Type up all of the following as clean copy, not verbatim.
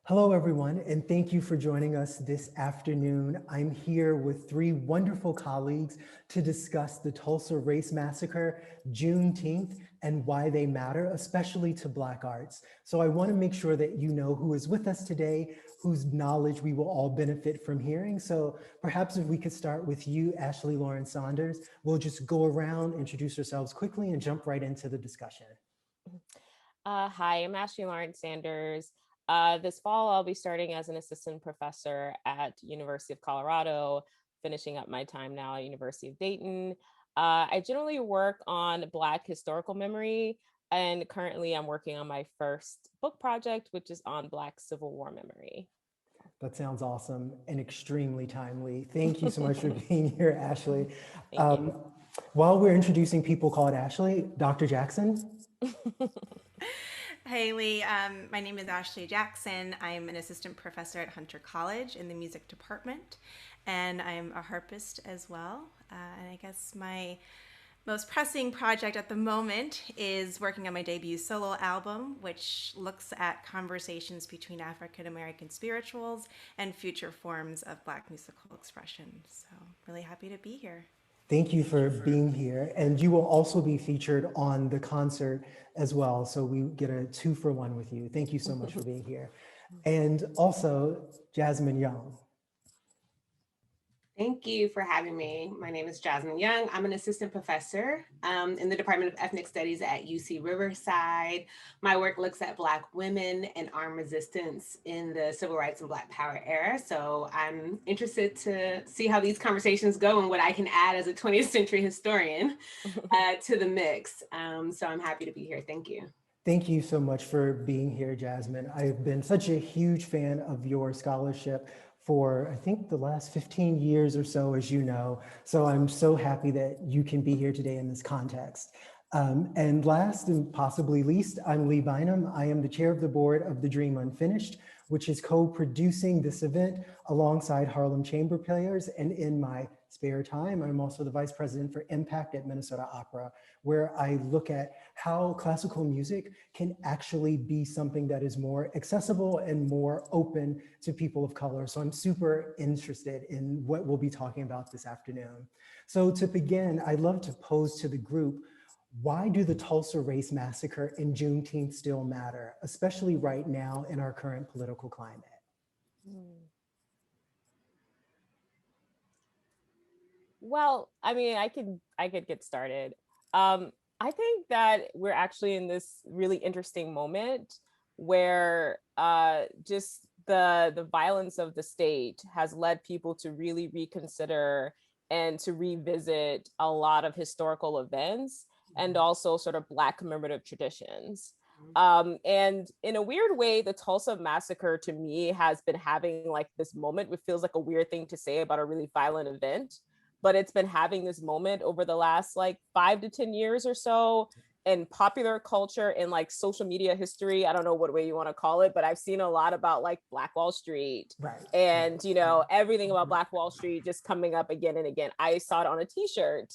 Hello, everyone, and thank you for joining us this afternoon. I'm here with three wonderful colleagues to discuss the Tulsa Race Massacre, Juneteenth, and why they matter, especially to Black arts. So I want to make sure that you know who is with us today, whose knowledge we will all benefit from hearing. So perhaps if we could start with you, Ashley Lauren Saunders, we'll just go around, introduce ourselves quickly, and jump right into the discussion. Hi, I'm Ashley Lawrence Sanders. This fall, I'll be starting as an assistant professor at University of Colorado, finishing up my time now at University of Dayton. I generally work on Black historical memory, and currently I'm working on my first book project, which is on Black Civil War memory. That sounds awesome and extremely timely. Thank you so much for being here, Ashley. Thank you. Um, while we're introducing people called Ashley, Dr. Jackson. Hey Lee, my name is Ashley Jackson. I'm an assistant professor at Hunter College in the music department, and I'm a harpist as well. And I guess my most pressing project at the moment is working on my debut solo album, which looks at conversations between African American spirituals and future forms of Black musical expression. So, really happy to be here. Thank you for being here. And you will also be featured on the concert as well. So we get a 2-for-1 with you. Thank you so much for being here. And also, Jasmin Young. Thank you for having me. My name is Jasmin Young. I'm an assistant professor in the Department of Ethnic Studies at UC Riverside. My work looks at Black women and armed resistance in the civil rights and Black power era. So I'm interested to see how these conversations go and what I can add as a 20th century historian to the mix. So I'm happy to be here. Thank you. Thank you so much for being here, Jasmin. I've been such a huge fan of your scholarship for, I think, the last 15 years or so, as you know. So I'm so happy that you can be here today in this context. And last and possibly least, I'm Lee Bynum. I am the chair of the board of the Dream Unfinished, which is co-producing this event alongside Harlem Chamber Players. And in my spare time, I'm also the vice president for Impact at Minnesota Opera, where I look at how classical music can actually be something that is more accessible and more open to people of color. So I'm super interested in what we'll be talking about this afternoon. So to begin, I'd love to pose to the group, why do the Tulsa Race Massacre and Juneteenth still matter, especially right now in our current political climate? Well, I mean, I could get started. I think that we're actually in this really interesting moment where just the violence of the state has led people to really reconsider and to revisit a lot of historical events and also sort of Black commemorative traditions. And in a weird way, the Tulsa massacre to me has been having like this moment, which feels like a weird thing to say about a really violent event, but it's been having this moment over the last like 5 to 10 years or so in popular culture and like social media history. I don't know what way you want to call it, but I've seen a lot about like Black Wall Street Right. and, you know, everything about Black Wall Street just coming up again and again. I saw it on a t-shirt,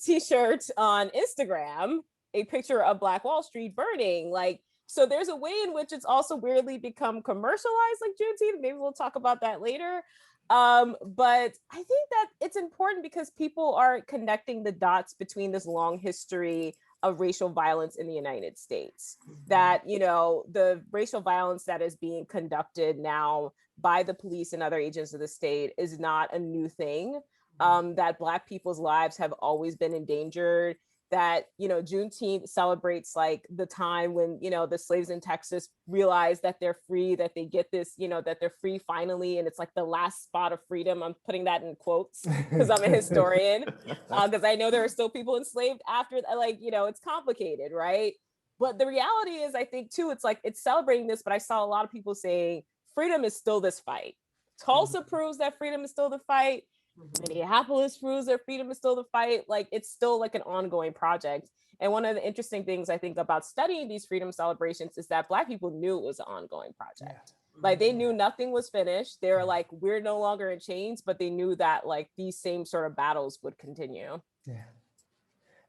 t-shirt on Instagram, a picture of Black Wall Street burning. Like, so there's a way in which it's also weirdly become commercialized, like Juneteenth. Maybe we'll talk about that later. But I think that it's important because people are connecting the dots between this long history of racial violence in the United States. That, you know, the racial violence that is being conducted now by the police and other agents of the state is not a new thing. That Black people's lives have always been endangered, that, you know, Juneteenth celebrates like the time when, you know, the slaves in Texas realize that they're free, that they get this, you know, that they're free finally. And it's like the last spot of freedom. I'm putting that in quotes because I'm a historian, because I know there are still people enslaved after, like, you know, it's complicated, right? But the reality is, I think too, it's like, it's celebrating this, but I saw a lot of people saying freedom is still this fight. Tulsa proves that freedom is still the fight. Minneapolis proves their freedom is still the fight. Like, it's still like an ongoing project. And one of the interesting things I think about studying these freedom celebrations is that Black people knew it was an ongoing project. Like, they knew nothing was finished. They were like, we're no longer in chains, but they knew that like these same sort of battles would continue. Yeah.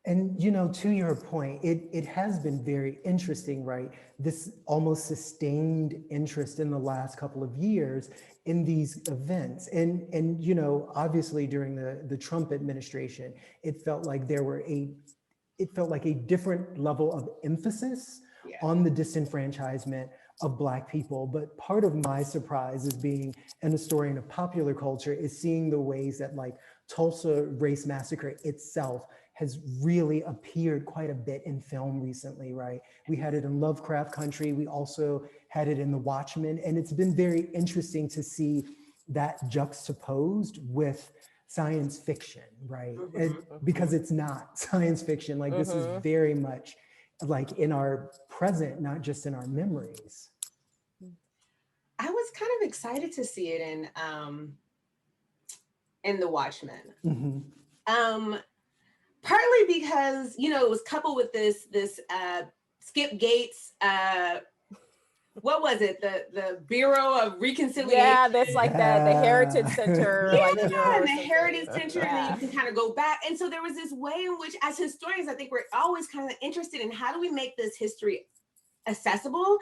And, you know, to your point, it has been very interesting, right? This almost sustained interest in the last couple of years in these events. And you know, obviously during the Trump administration, it felt like it felt like a different level of emphasis on the disenfranchisement of Black people. But part of my surprise as being an historian of popular culture is seeing the ways that like Tulsa Race Massacre itself has really appeared quite a bit in film recently, right? We had it in Lovecraft Country. We also had it in The Watchmen. And it's been very interesting to see that juxtaposed with science fiction, right? Because it's not science fiction. Like this is very much like in our present, not just in our memories. I was kind of excited to see it in The Watchmen. Partly because, you know, it was coupled with this Skip Gates, what was it? The Bureau of Reconciliation. Yeah, that's like the Heritage Center. Yeah, like the Heritage Center, and then you can kind of go back. And so there was this way in which, as historians, I think we're always kind of interested in how do we make this history accessible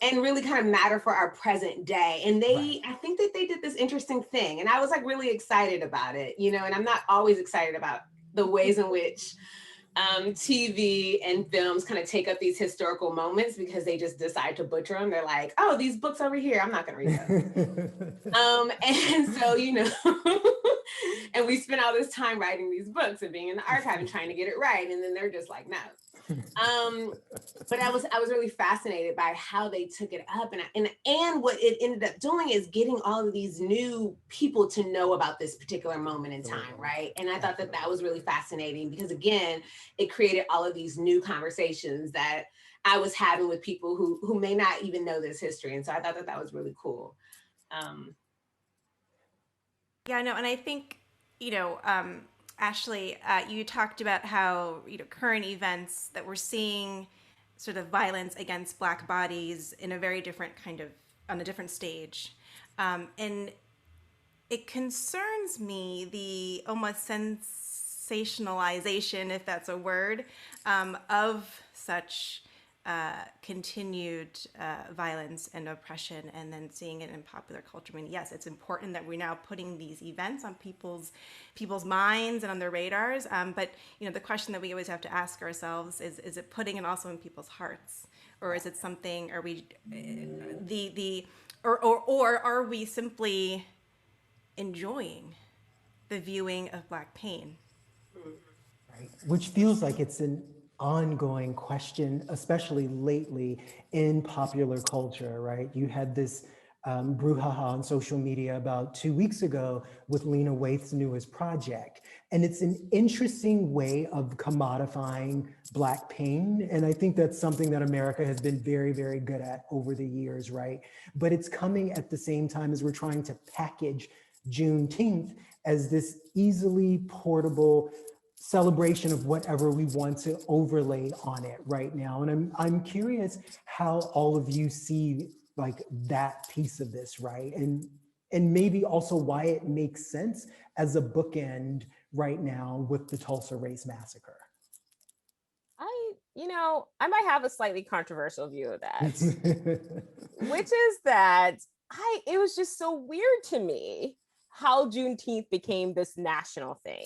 and really kind of matter for our present day. And I think that they did this interesting thing, and I was like really excited about it, you know, and I'm not always excited about the ways in which TV and films kind of take up these historical moments because they just decide to butcher them. They're like, oh, these books over here, I'm not gonna read them. And so, you know, and we spend all this time writing these books and being in the archive and trying to get it right. And then they're just like, no. But I was really fascinated by how they took it up, and what it ended up doing is getting all of these new people to know about this particular moment in time, right? And I thought that was really fascinating because again, it created all of these new conversations that I was having with people who may not even know this history, and so I thought that was really cool. Yeah, no, and I think, you know, Ashley, you talked about how, you know, current events that we're seeing sort of violence against Black bodies in a very different kind of, on a different stage. And it concerns me, the almost sensationalization, if that's a word, of such continued violence and oppression, and then seeing it in popular culture. I mean, yes, it's important that we're now putting these events on people's minds and on their radars. But you know, the question that we always have to ask ourselves is it putting it also in people's hearts, or is it something? Are we or are we simply enjoying the viewing of Black pain? Right. Which feels like it's an ongoing question, especially lately in popular culture, right? You had this brouhaha on social media about 2 weeks ago with Lena Waithe's newest project. And it's an interesting way of commodifying Black pain. And I think that's something that America has been very, very good at over the years, right? But it's coming at the same time as we're trying to package Juneteenth as this easily portable celebration of whatever we want to overlay on it right now. And I'm curious how all of you see like that piece of this, right? And maybe also why it makes sense as a bookend right now with the Tulsa Race Massacre. I might have a slightly controversial view of that, which is that it was just so weird to me how Juneteenth became this national thing.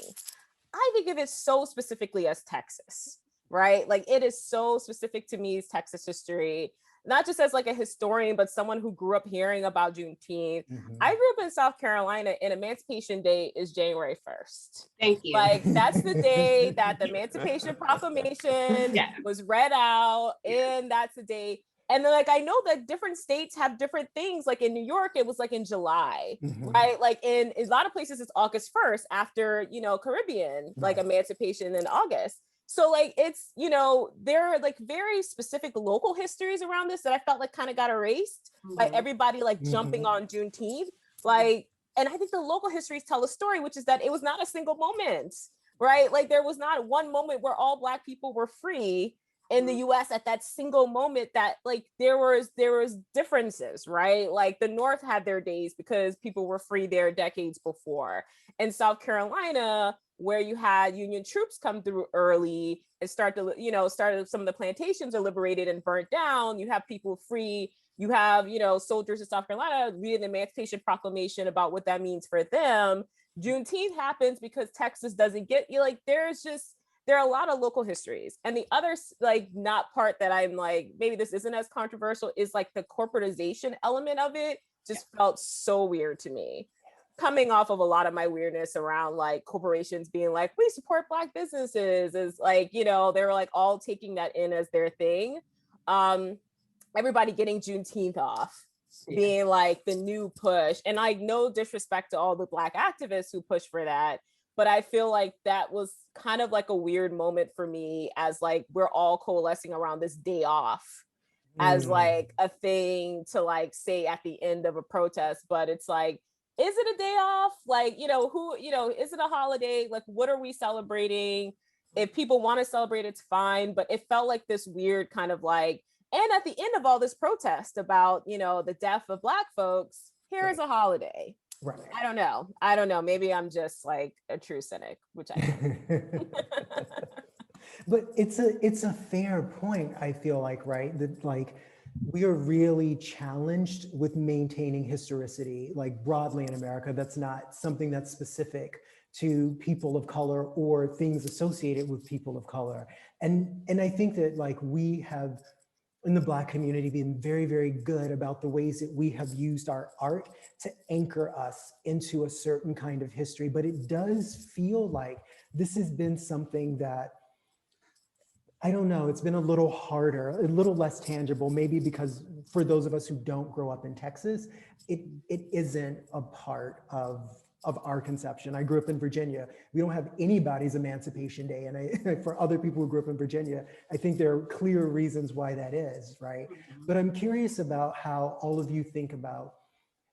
I think of it so specifically as Texas, right? Like it is so specific to me as Texas history, not just as like a historian, but someone who grew up hearing about Juneteenth. I grew up in South Carolina, and Emancipation Day is January 1st. Thank you. Like that's the day that the Emancipation Proclamation was read out, and that's the day. And then like, I know that different states have different things. Like in New York, it was like in July, right? Like in a lot of places, it's August 1st after, you know, Caribbean, like emancipation in August. So like, it's, you know, there are like very specific local histories around this that I felt like kind of got erased by everybody like jumping on Juneteenth. Like, and I think the local histories tell a story, which is that it was not a single moment, right? Like there was not one moment where all Black people were free in the US at that single moment. That like there was differences, right? Like the North had their days because people were free there decades before. In South Carolina, where you had Union troops come through early and started some of the plantations are liberated and burnt down. You have people free. You have, soldiers in South Carolina reading the Emancipation Proclamation about what that means for them. Juneteenth happens because Texas doesn't get you. Like, there are a lot of local histories. And the other, like, not part that I'm like, maybe this isn't as controversial, is like the corporatization element of it just felt so weird to me, coming off of a lot of my weirdness around like corporations being like, we support Black businesses, is like, they were like all taking that in as their thing. Everybody getting Juneteenth off being like the new push, and like, no disrespect to all the Black activists who push for that, but I feel like that was kind of like a weird moment for me, as like we're all coalescing around this day off as like a thing to like say at the end of a protest. But it's like, is it a day off? Like, is it a holiday? Like, what are we celebrating? If people want to celebrate, it's fine. But it felt like this weird kind of like, and at the end of all this protest about, the death of Black folks, here is a holiday. Right. I don't know. Maybe I'm just like a true cynic, which I am. But it's a fair point, I feel like, right? That like we are really challenged with maintaining historicity, like broadly in America. That's not something that's specific to people of color or things associated with people of color. And I think that like we have in the Black community been very, very good about the ways that we have used our art to anchor us into a certain kind of history. But it does feel like this has been something that, I don't know, it's been a little harder, a little less tangible, maybe because for those of us who don't grow up in Texas, it isn't a part of our conception. I grew up in Virginia. We don't have anybody's Emancipation Day. And for other people who grew up in Virginia, I think there are clear reasons why that is, right? But I'm curious about how all of you think about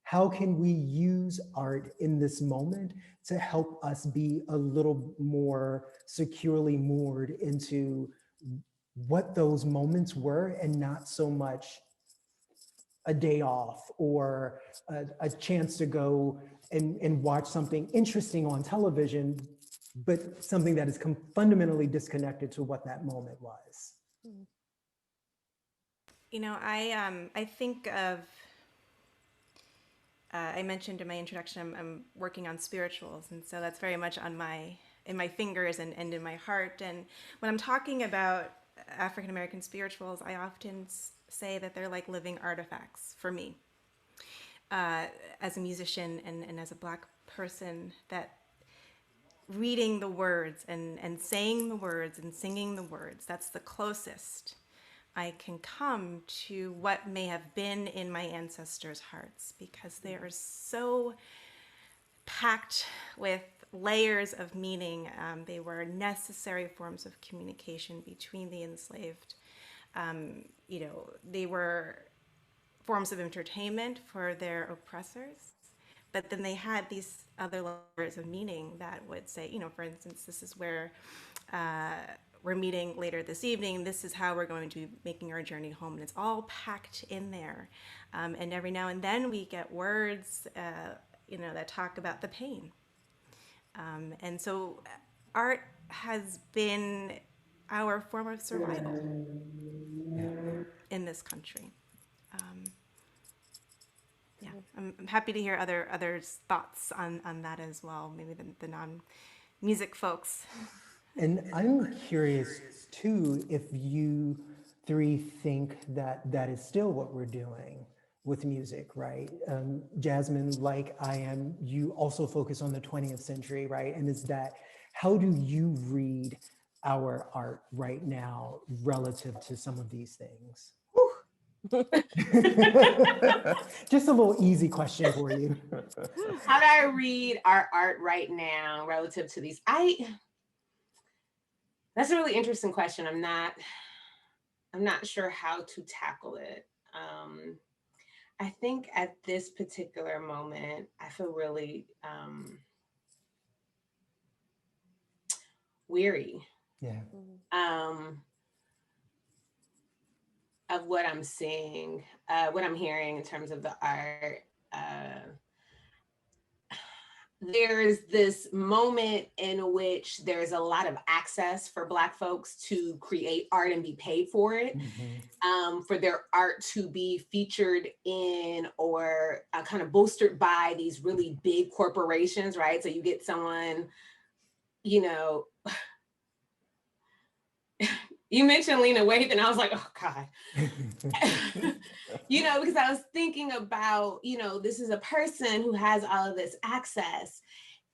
how can we use art in this moment to help us be a little more securely moored into what those moments were, and not so much a day off or a chance to go and watch something interesting on television, but something that is fundamentally disconnected to what that moment was. I think of, I mentioned in my introduction, I'm working on spirituals, and so that's very much in my fingers and in my heart. And when I'm talking about African American spirituals, I often say that they're like living artifacts for me. As a musician and as a Black person, that reading the words and saying the words and singing the words, that's the closest I can come to what may have been in my ancestors' hearts, because they are so packed with layers of meaning. They were necessary forms of communication between the enslaved. They were forms of entertainment for their oppressors, but then they had these other layers of meaning that would say, for instance, this is where we're meeting later this evening. This is how we're going to be making our journey home. And it's all packed in there. And every now and then we get words, that talk about the pain. And so art has been our form of survival in this country. I'm happy to hear others' thoughts on that as well, maybe the non-music folks. And I'm curious too, if you three think that is still what we're doing with music, right? Jasmin, like I am, you also focus on the 20th century, right? And is that, how do you read our art right now relative to some of these things? Just a little easy question for you. How do I read our art right now relative to these? That's a really interesting question. I'm not sure how to tackle it. I think at this particular moment, I feel really weary. Yeah. Of what I'm seeing, what I'm hearing in terms of the art. there's this moment in which there's a lot of access for Black folks to create art and be paid for it, for their art to be featured in or kind of bolstered by these really big corporations, right? So you get someone, you know, you mentioned Lena Waithe, and I was like, oh God. You know, because I was thinking about, you know, this is a person who has all of this access.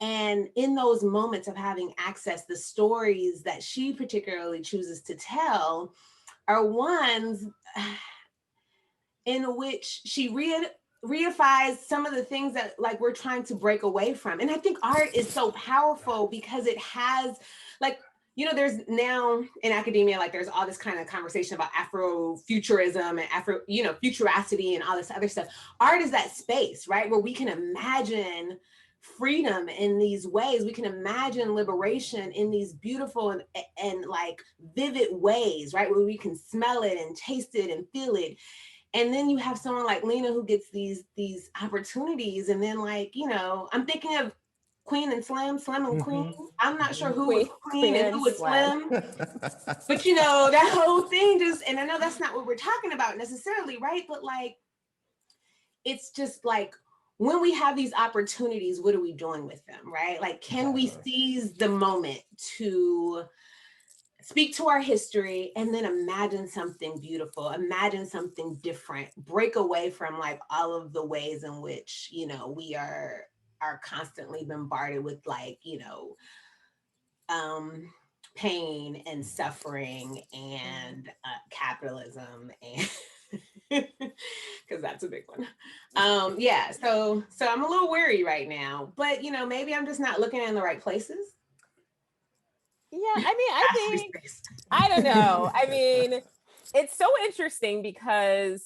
And in those moments of having access, the stories that she particularly chooses to tell are ones in which she reifies some of the things that like we're trying to break away from. And I think art is so powerful because it has like, you know, there's now in academia, like there's all this kind of conversation about Afrofuturism and Afro, you know, futuracity and all this other stuff. Art is that space, right? Where we can imagine freedom in these ways. We can imagine liberation in these beautiful and like vivid ways, right? Where we can smell it and taste it and feel it. And then you have someone like Lena who gets these opportunities. And then like, you know, I'm thinking of Queen and Slim, Slim and Queen. I'm not sure who was Queen and who was Slim. But you know, that whole thing just, and I know that's not what we're talking about necessarily, right? But like, it's just like, when we have these opportunities, what are we doing with them, right? Like, can we seize the moment to speak to our history and then imagine something beautiful, imagine something different, break away from like all of the ways in which, you know, we are constantly bombarded with like, you know, pain and suffering and capitalism and because that's a big one. Yeah, so I'm a little worried right now, but you know, maybe I'm just not looking in the right places. Yeah, I mean, I think, I don't know. I mean, it's so interesting because,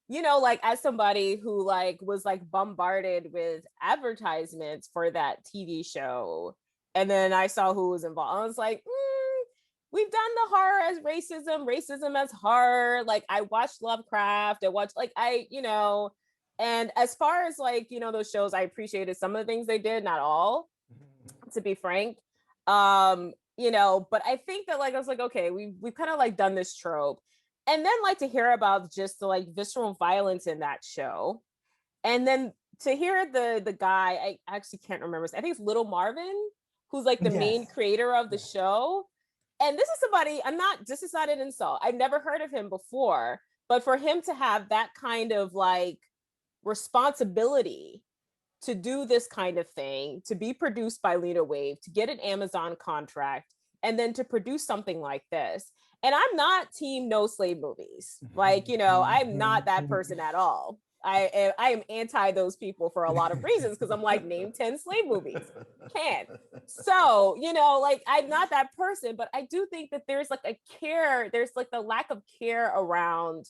you know, like as somebody who like was like bombarded with advertisements for that TV show, and then I saw who was involved, I was like, we've done the horror as racism as horror. Like I watched Lovecraft, I watched like you know, and as far as like, you know, those shows, I appreciated some of the things they did, not all, to be frank. You know, but I think that like I was like, okay, we've kind of like done this trope. And then like to hear about just the like visceral violence in that show. And then to hear the guy, I actually can't remember, I think it's Little Marvin, who's like the main creator of the show. And this is somebody, this is not an insult. I've never heard of him before, but for him to have that kind of like responsibility to do this kind of thing, to be produced by Lena Waithe, to get an Amazon contract, and then to produce something like this. And I'm not team no slave movies. Like, you know, I'm not that person at all. I am anti those people for a lot of reasons because I'm like, name 10 slave movies. Can't. So, you know, like I'm not that person, but I do think that there's like a care, there's like the lack of care around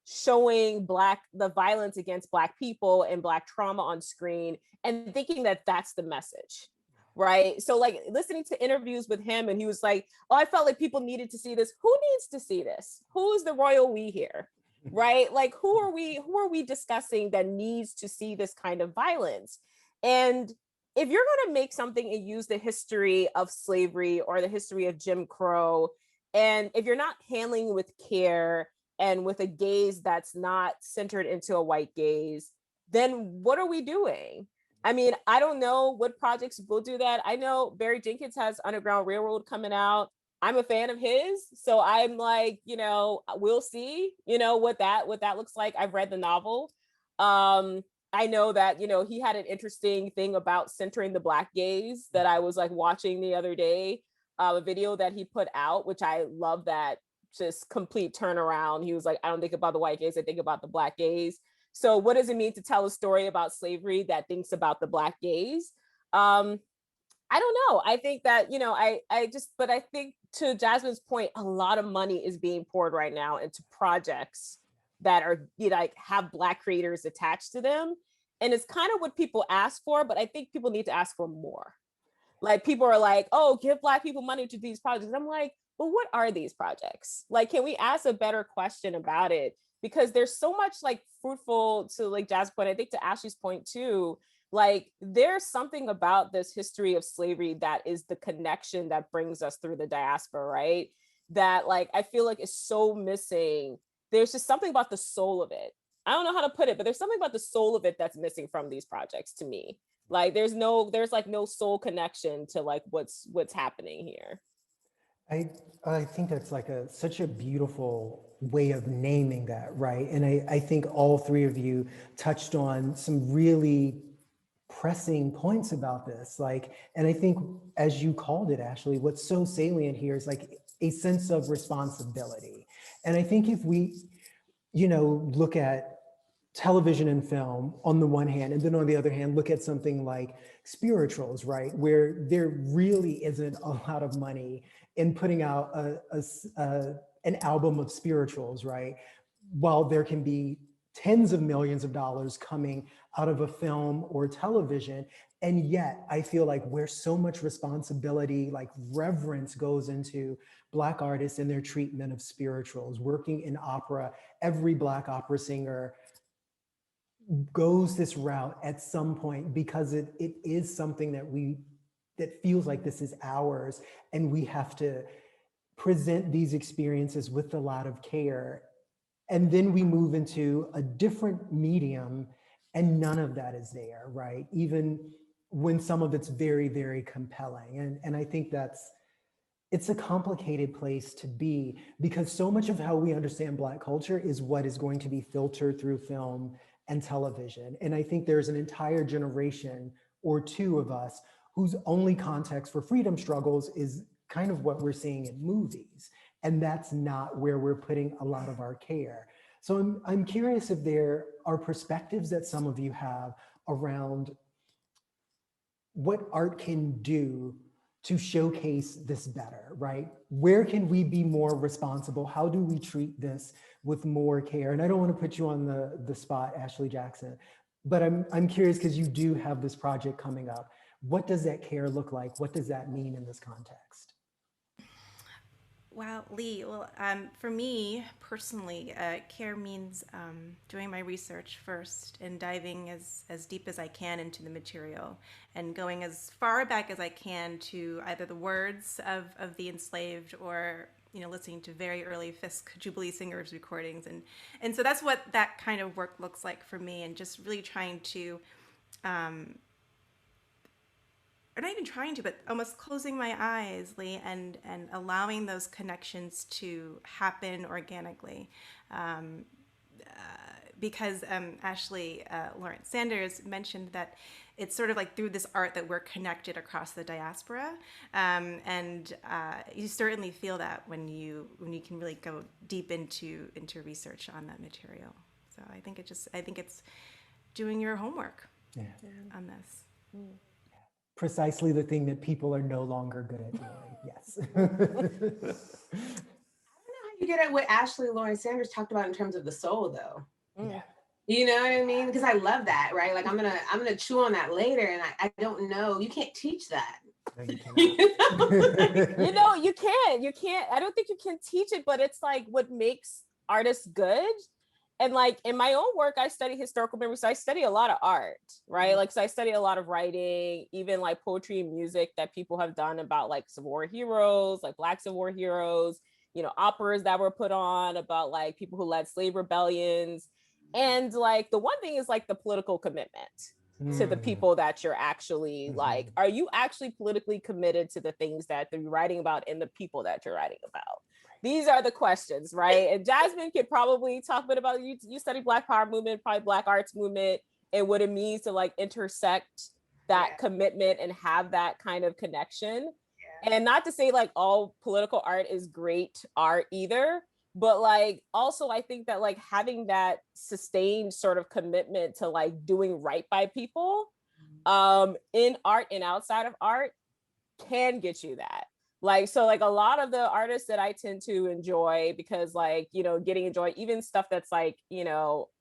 showing the violence against Black people and Black trauma on screen and thinking that that's the message, right? So like listening to interviews with him and he was like, oh, I felt like people needed to see this. Who needs to see this? Who's the royal we here, right? Like who are we discussing that needs to see this kind of violence? And if you're going to make something and use the history of slavery or the history of Jim Crow, and if you're not handling with care and with a gaze that's not centered into a white gaze, then what are we doing? I mean, I don't know what projects will do that. I know Barry Jenkins has Underground Railroad coming out. I'm a fan of his. So I'm like, you know, we'll see, you know, what that looks like. I've read the novel. I know that, you know, he had an interesting thing about centering the Black gaze that I was like watching the other day, a video that he put out, which I love that just complete turnaround. He was like, I don't think about the white gaze, I think about the Black gaze. So what does it mean to tell a story about slavery that thinks about the Black gaze? I don't know. I think that, you know, but I think to Jasmine's point, a lot of money is being poured right now into projects that are, you know, like have Black creators attached to them. And it's kind of what people ask for, but I think people need to ask for more. Like people are like, oh, give Black people money to these projects. I'm like, but what are these projects? Like, can we ask a better question about it? Because there's so much like fruitful, to like Jazz's point, I think to Ashley's point too, like there's something about this history of slavery that is the connection that brings us through the diaspora, right? That like I feel like is so missing. There's just something about the soul of it. I don't know how to put it, but there's something about the soul of it that's missing from these projects to me. Like there's like no soul connection to like what's happening here. I think that's like such a beautiful way of naming that, right? And I think all three of you touched on some really pressing points about this. Like, and I think as you called it, Ashley, what's so salient here is like a sense of responsibility. And I think if we, look at television and film on the one hand, and then on the other hand, look at something like spirituals, right? Where there really isn't a lot of money in putting out an album of spirituals, right? While there can be tens of millions of dollars coming out of a film or television. And yet I feel like where so much responsibility, like reverence goes into Black artists and their treatment of spirituals, working in opera, every Black opera singer goes this route at some point because it is something that feels like this is ours, and we have to present these experiences with a lot of care. And then we move into a different medium and none of that is there, right? Even when some of it's very, very compelling. And I think it's a complicated place to be, because so much of how we understand Black culture is what is going to be filtered through film and television. And I think there's an entire generation or two of us whose only context for freedom struggles is kind of what we're seeing in movies. And that's not where we're putting a lot of our care. So I'm curious if there are perspectives that some of you have around what art can do to showcase this better, right? Where can we be more responsible? How do we treat this with more care? And I don't want to put you on the spot, Ashley Jackson, but I'm curious because you do have this project coming up. What does that care look like? What does that mean in this context? Wow, Lee. Well, for me personally, care means doing my research first and diving as deep as I can into the material and going as far back as I can to either the words of the enslaved or listening to very early Fisk Jubilee Singers recordings. And so that's what that kind of work looks like for me, and just really trying to or not even trying to, but almost closing my eyes, Lee, and allowing those connections to happen organically. Because Ashley Lawrence Sanders mentioned that it's sort of like through this art that we're connected across the diaspora, and you certainly feel that when you can really go deep into research on that material. So I think it's doing your homework on this. Mm. Precisely the thing that people are no longer good at doing. Yes. I don't know how you get at what Ashley Lawrence Sanders talked about in terms of the soul, though. Yeah. You know what I mean? Because I love that, right? Like I'm gonna chew on that later, and I don't know. You can't teach that. No, you cannot. You can't. I don't think you can teach it, but it's like what makes artists good. And like in my own work, I study historical memory. So I study a lot of art, right? Mm-hmm. Like, so I study a lot of writing, even like poetry and music that people have done about like Civil War heroes, like Black Civil War heroes, operas that were put on about like people who led slave rebellions. And like, the one thing is like the political commitment to the people that you're actually like, are you actually politically committed to the things that you're writing about and the people that you're writing about? These are the questions, right? And Jasmin could probably talk a bit about, you study Black Power movement, probably Black arts movement, and what it means to like intersect that commitment and have that kind of connection. And not to say like all political art is great art either, but like also I think that like having that sustained sort of commitment to like doing right by people in art and outside of art can get you that. Like, so like a lot of the artists that I tend to enjoy, because like, getting enjoy, even stuff that's like,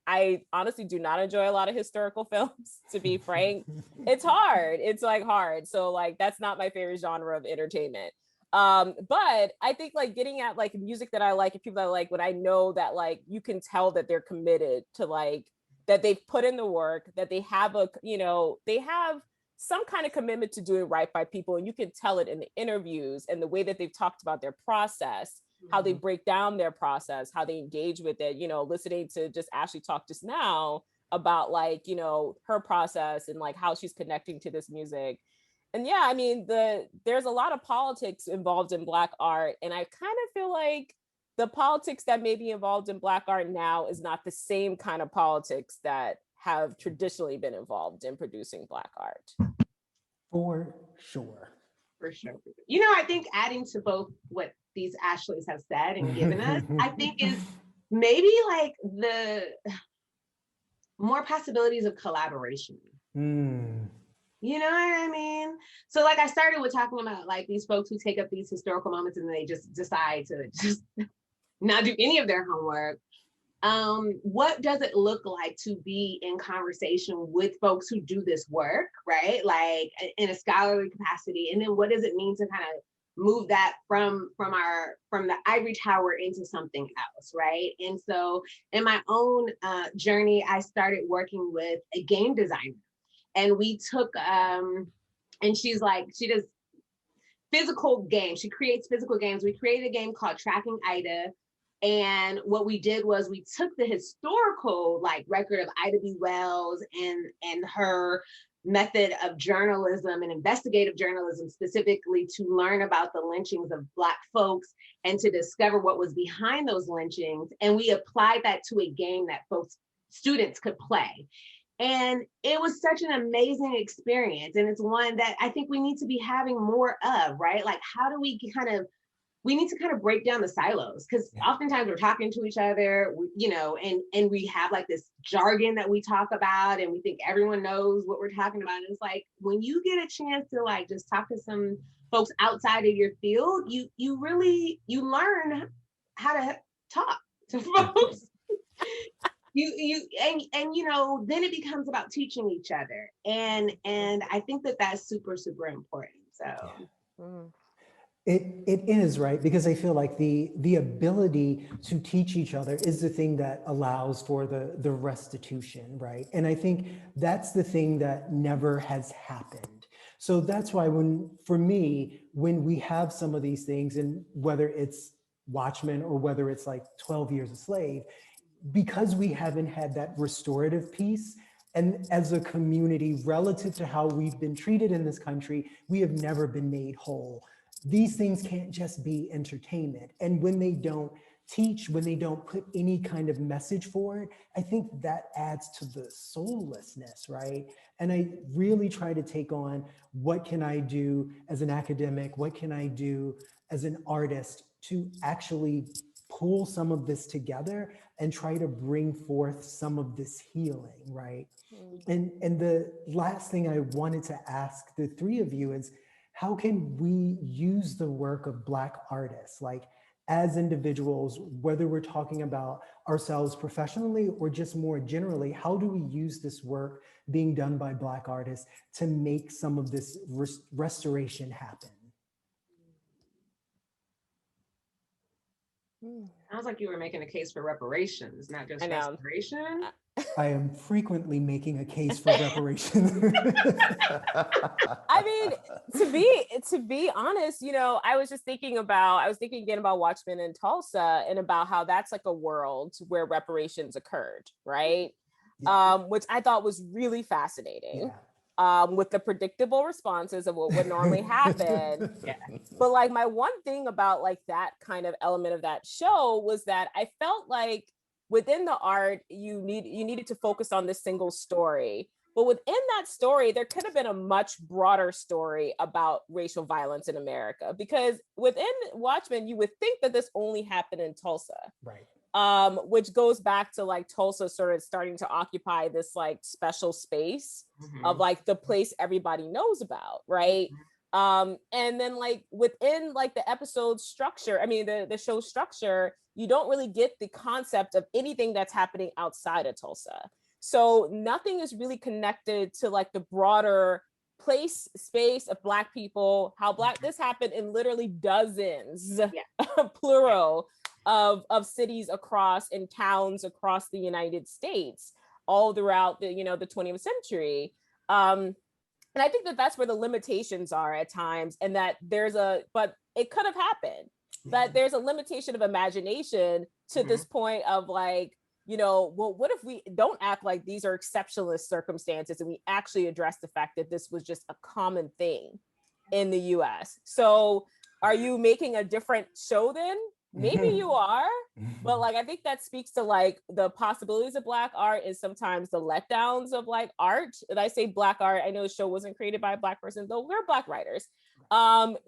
I honestly do not enjoy a lot of historical films, to be frank. It's hard. It's like hard. So like, that's not my favorite genre of entertainment. But I think like getting at like music that I like and people that I like, when I know that like, you can tell that they're committed to like that they've put in the work, that they have they have some kind of commitment to doing right by people. And you can tell it in the interviews and the way that they've talked about their process, how they break down their process, how they engage with it, listening to just Ashley talk just now about like, her process and like how she's connecting to this music. And yeah, I mean, there's a lot of politics involved in Black art. And I kind of feel like the politics that may be involved in Black art now is not the same kind of politics that have traditionally been involved in producing Black art. For sure. For sure. I think adding to both what these Ashleys have said and given us, I think is maybe like the more possibilities of collaboration. You know what I mean? So like I started with talking about like these folks who take up these historical moments and they just decide to just not do any of their homework. What does it look like to be in conversation with folks who do this work, right? Like in a scholarly capacity. And then what does it mean to kind of move that from the ivory tower into something else, right? And so in my own journey, I started working with a game designer. And we took, and she does physical games. She creates physical games. We created a game called Tracking Ida. And what we did was we took the historical like record of Ida B. Wells and her method of journalism and investigative journalism specifically to learn about the lynchings of Black folks and to discover what was behind those lynchings. And we applied that to a game that students could play. And it was such an amazing experience. And it's one that I think we need to be having more of, right? Like, how do we need to kind of break down the silos, because oftentimes we're talking to each other, and we have like this jargon that we talk about and we think everyone knows what we're talking about. And it's like, when you get a chance to like just talk to some folks outside of your field, you learn how to talk to folks. Then it becomes about teaching each other. And I think that that's super, super important. So. It is, right? Because I feel like the ability to teach each other is the thing that allows for the restitution, right? And I think that's the thing that never has happened. So that's why for me, when we have some of these things, and whether it's Watchmen or whether it's like 12 Years a Slave, because we haven't had that restorative piece, and as a community, relative to how we've been treated in this country, we have never been made whole. These things can't just be entertainment. And when they don't teach, when they don't put any kind of message for it, I think that adds to the soullessness, right? And I really try to take on, what can I do as an academic? What can I do as an artist to actually pull some of this together and try to bring forth some of this healing, right? And the last thing I wanted to ask the three of you is, how can we use the work of Black artists, like as individuals, whether we're talking about ourselves professionally or just more generally, how do we use this work being done by Black artists to make some of this restoration happen? Sounds like you were making a case for reparations, not just restoration. I am frequently making a case for reparations. I mean, to be honest, I was thinking again about Watchmen in Tulsa and about how that's like a world where reparations occurred, right? Yeah. Which I thought was really fascinating. Yeah. With the predictable responses of what would normally happen. Yeah. But like my one thing about like that kind of element of that show was that I felt like within the art, you needed to focus on this single story. But within that story, there could have been a much broader story about racial violence in America, because within Watchmen, you would think that this only happened in Tulsa. Right. Which goes back to like Tulsa sort of starting to occupy this like special space of like the place everybody knows about, right? And then like within like the episode structure, I mean the show structure, you don't really get the concept of anything that's happening outside of Tulsa. So nothing is really connected to like the broader space of Black people, how this happened in literally dozens, plural, of cities across and towns across the United States. all throughout the, the 20th century. And I think that that's where the limitations are at times, and that but it could have happened, that there's a limitation of imagination to this point of like, well, what if we don't act like these are exceptionalist circumstances and we actually address the fact that this was just a common thing in the US? So are you making a different show then? Maybe you are, but like, I think that speaks to like the possibilities of Black art and sometimes the letdowns of like art. And I say Black art, I know the show wasn't created by a Black person, though we're Black writers. But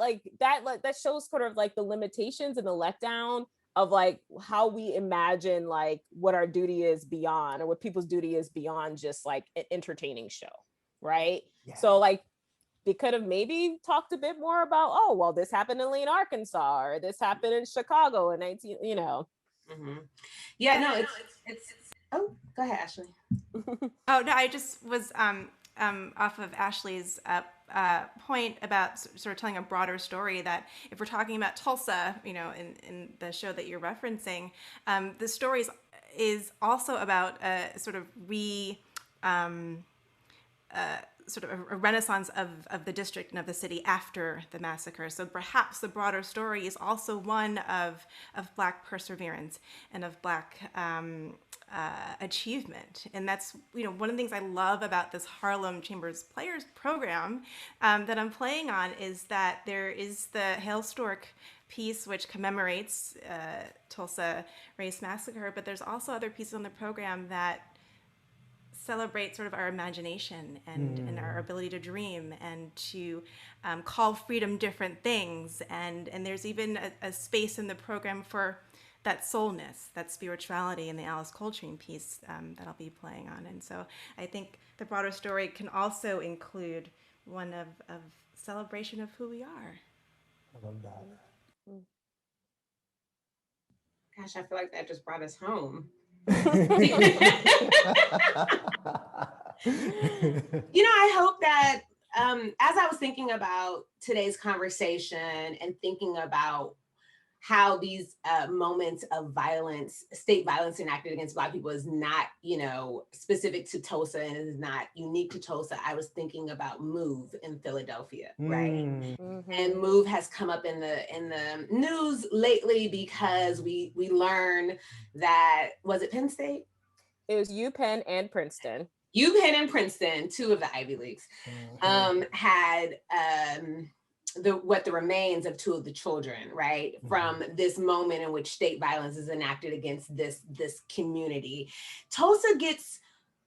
like that shows sort of like the limitations and the letdown of like how we imagine like what our duty is beyond, or what people's duty is beyond just like an entertaining show, right? Yeah. So like they could have maybe talked a bit more about, oh, well, this happened in Lane, Arkansas, or this happened in Chicago in 19, Yeah, no, it's oh, go ahead, Ashley. Oh, no, I just was off of Ashley's point about sort of telling a broader story, that if we're talking about Tulsa, in the show that you're referencing, the story is also about sort of sort of a renaissance of the district and of the city after the massacre. So perhaps the broader story is also one of Black perseverance and of Black achievement. And that's, one of the things I love about this Harlem Chambers Players program that I'm playing on, is that there is the Hail Stork piece, which commemorates Tulsa Race Massacre, but there's also other pieces on the program that celebrate sort of our imagination and our ability to dream and to call freedom different things. And there's even a space in the program for that soulness, that spirituality in the Alice Coltrane piece that I'll be playing on. And so I think the broader story can also include one of celebration of who we are. I love that. Gosh, I feel like that just brought us home. I hope that as I was thinking about today's conversation and thinking about how these moments of violence, state violence enacted against Black people is not, specific to Tulsa and is not unique to Tulsa, I was thinking about MOVE in Philadelphia, right? And MOVE has come up in the news lately because we learned that, was it Penn State? It was UPenn and Princeton. UPenn and Princeton, two of the Ivy Leagues, had the remains of two of the children, right, from this moment in which state violence is enacted against this community. Tulsa gets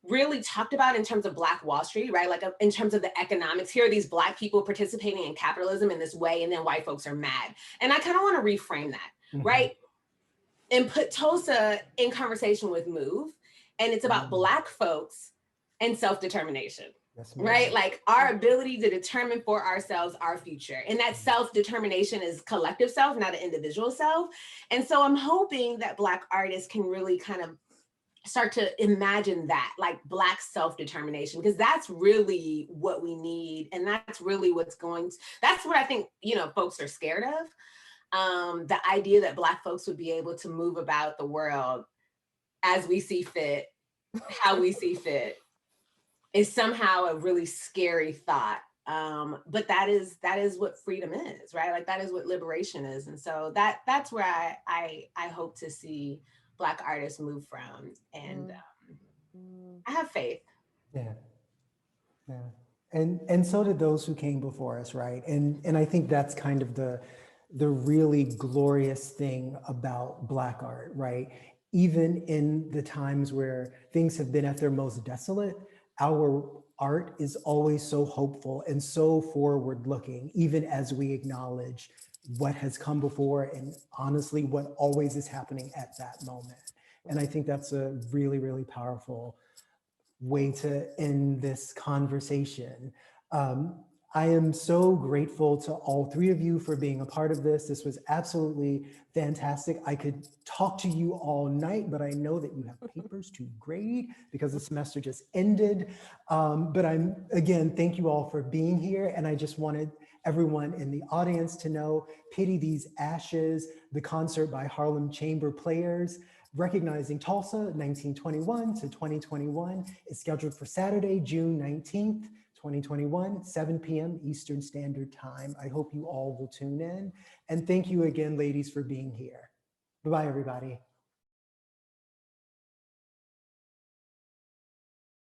really talked about in terms of Black Wall Street, right? Like in terms of the economics. Here are these Black people participating in capitalism in this way, and then white folks are mad. And I kind of want to reframe that, right? And put Tulsa in conversation with MOVE. And it's about Black folks and self-determination, right? Like our ability to determine for ourselves our future. And that self-determination is collective self, not an individual self. And so I'm hoping that Black artists can really kind of start to imagine that, like Black self-determination, because that's really what we need. And that's really that's what I think, folks are scared of. The idea that Black folks would be able to move about the world as we see fit, how we see fit, is somehow a really scary thought. But that is what freedom is, right? Like that is what liberation is. And so that's where I hope to see Black artists move from. And I have faith. Yeah. And so did those who came before us, right? And I think that's kind of the really glorious thing about Black art, right? Even in the times where things have been at their most desolate, our art is always so hopeful and so forward looking, even as we acknowledge what has come before and honestly what always is happening at that moment. And I think that's a really, really powerful way to end this conversation. I am so grateful to all three of you for being a part of this. This was absolutely fantastic. I could talk to you all night, but I know that you have papers to grade because the semester just ended. But again, thank you all for being here. And I just wanted everyone in the audience to know. Pity These Ashes, the concert by Harlem Chamber Players, recognizing Tulsa 1921 to 2021, is scheduled for Saturday, June 19th, 2021, 7 p.m. Eastern Standard Time. I hope you all will tune in. And thank you again, ladies, for being here. Bye-bye, everybody.